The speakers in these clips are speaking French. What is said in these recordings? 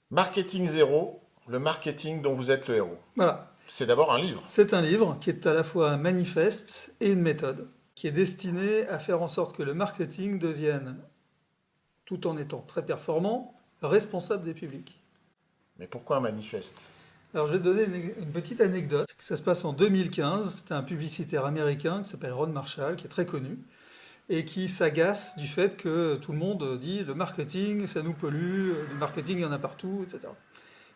Marketing Zéro, le marketing dont vous êtes le héros. Voilà. C'est d'abord un livre. C'est un livre qui est à la fois un manifeste et une méthode, qui est destiné à faire en sorte que le marketing devienne, tout en étant très performant, responsable des publics. Mais pourquoi un manifeste? Alors je vais te donner une petite anecdote. Ça se passe en 2015. C'était un publicitaire américain qui s'appelle Ron Marshall, qui est très connu, et qui s'agace du fait que tout le monde dit le marketing, ça nous pollue, le marketing, il y en a partout, etc.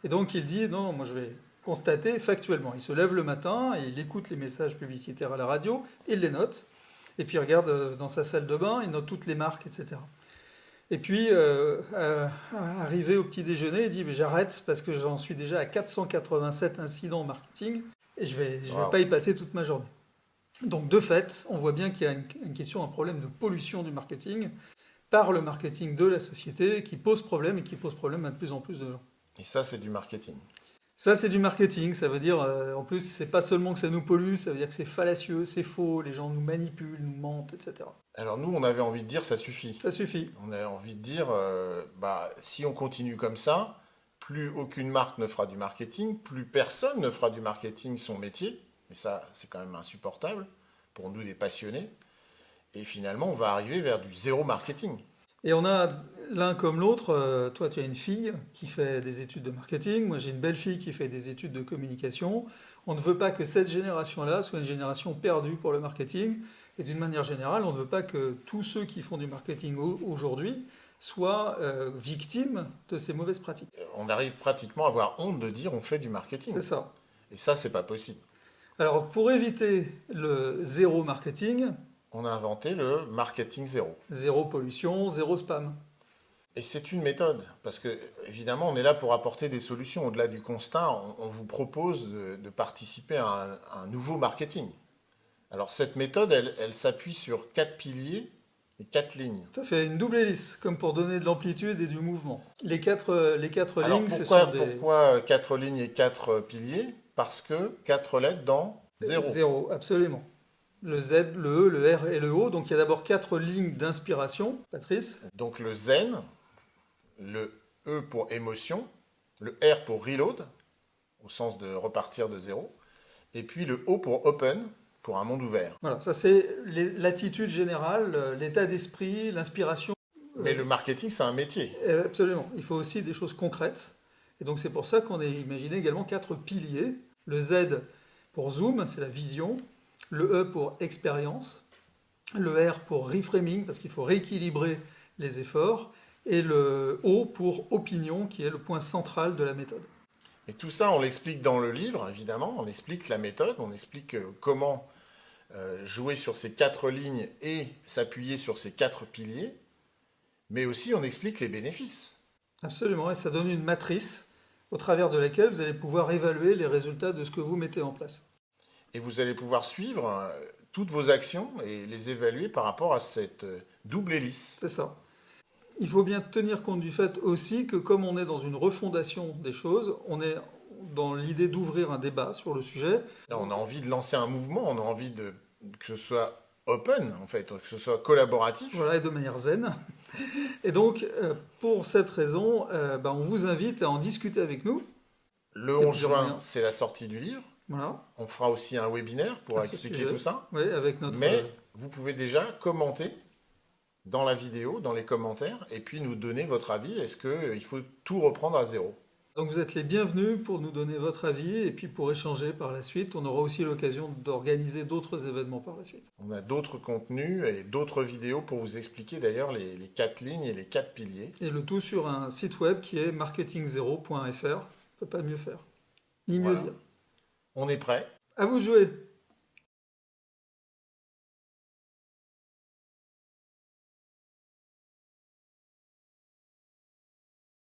Et donc il dit non, moi je vais constater factuellement. Il se lève le matin et il écoute les messages publicitaires à la radio, il les note, et puis il regarde dans sa salle de bain, il note toutes les marques, etc. Et puis, arrivé au petit déjeuner, il dit mais j'arrête parce que j'en suis déjà à 487 incidents en marketing et je vais Wow. pas y passer toute ma journée. Donc de fait, on voit bien qu'il y a une question, un problème de pollution du marketing par le marketing de la société qui pose problème et qui pose problème à de plus en plus de gens. Et ça, c'est du marketing. Ça, c'est du marketing. Ça veut dire, en plus, c'est pas seulement que ça nous pollue, ça veut dire que c'est fallacieux, c'est faux, les gens nous manipulent, nous mentent, etc. Alors nous, on avait envie de dire ça suffit. Ça suffit. On avait envie de dire, si on continue comme ça, plus aucune marque ne fera du marketing, plus personne ne fera du marketing son métier. Et ça, c'est quand même insupportable pour nous des passionnés. Et finalement, on va arriver vers du zéro marketing. Et on a l'un comme l'autre. Toi, tu as une fille qui fait des études de marketing. Moi, j'ai une belle fille qui fait des études de communication. On ne veut pas que cette génération-là soit une génération perdue pour le marketing. Et d'une manière générale, on ne veut pas que tous ceux qui font du marketing aujourd'hui soient victimes de ces mauvaises pratiques. On arrive pratiquement à avoir honte de dire on fait du marketing. C'est ça. Et ça, c'est pas possible. Alors, pour éviter le zéro marketing, On a inventé le marketing zéro. zéro pollution, zéro spam. Et c'est une méthode, parce que évidemment, on est là pour apporter des solutions. Au-delà du constat, on vous propose de participer à un nouveau marketing. Alors cette méthode, elle s'appuie sur 4 piliers et 4 lignes. Ça fait une double hélice, comme pour donner de l'amplitude et du mouvement. Les quatre Alors lignes, ce pourquoi, sont des... pourquoi 4 lignes et 4 piliers? Parce que 4 lettres dans zéro. Zéro, absolument. Le Z, le E, le R et le O. Donc il y a d'abord 4 lignes d'inspiration. Patrice? Donc le zen, le E pour émotion, le R pour reload, au sens de repartir de zéro, et puis le O pour open, pour un monde ouvert. Voilà, ça c'est l'attitude générale, l'état d'esprit, l'inspiration. Mais le marketing, c'est un métier. Absolument. Il faut aussi des choses concrètes. Et donc c'est pour ça qu'on a imaginé également 4 piliers. Le Z pour zoom, c'est la vision. Le E pour expérience. Le R pour reframing, parce qu'il faut rééquilibrer les efforts. Et le O pour opinion, qui est le point central de la méthode. Et tout ça, on l'explique dans le livre, évidemment. On explique la méthode, on explique comment jouer sur ces 4 lignes et s'appuyer sur ces 4 piliers. Mais aussi, on explique les bénéfices. Absolument, et ça donne une matrice au travers de laquelle vous allez pouvoir évaluer les résultats de ce que vous mettez en place. Et vous allez pouvoir suivre toutes vos actions et les évaluer par rapport à cette double hélice. C'est ça. Il faut bien tenir compte du fait aussi que comme on est dans une refondation des choses, on est dans l'idée d'ouvrir un débat sur le sujet. Là, on a envie de lancer un mouvement, on a envie que ce soit open, en fait, que ce soit collaboratif. Voilà, et de manière zen. Et donc, pour cette raison, on vous invite à en discuter avec nous. Le Il y a 11 plusieurs juin, moyens. c'est la sortie du livre. Voilà, On fera aussi un webinaire pour à ce expliquer sujet. tout ça. Oui, avec notre... Mais vous pouvez déjà commenter dans la vidéo, dans les commentaires, et puis nous donner votre avis. Est-ce qu'il faut tout reprendre à zéro? Donc vous êtes les bienvenus pour nous donner votre avis et puis pour échanger par la suite. On aura aussi l'occasion d'organiser d'autres événements par la suite. On a d'autres contenus et d'autres vidéos pour vous expliquer d'ailleurs les 4 lignes et les 4 piliers. Et le tout sur un site web qui est marketingzero.fr. On ne peut pas mieux faire, ni mieux Voilà. dire. On est prêt. À vous de jouer!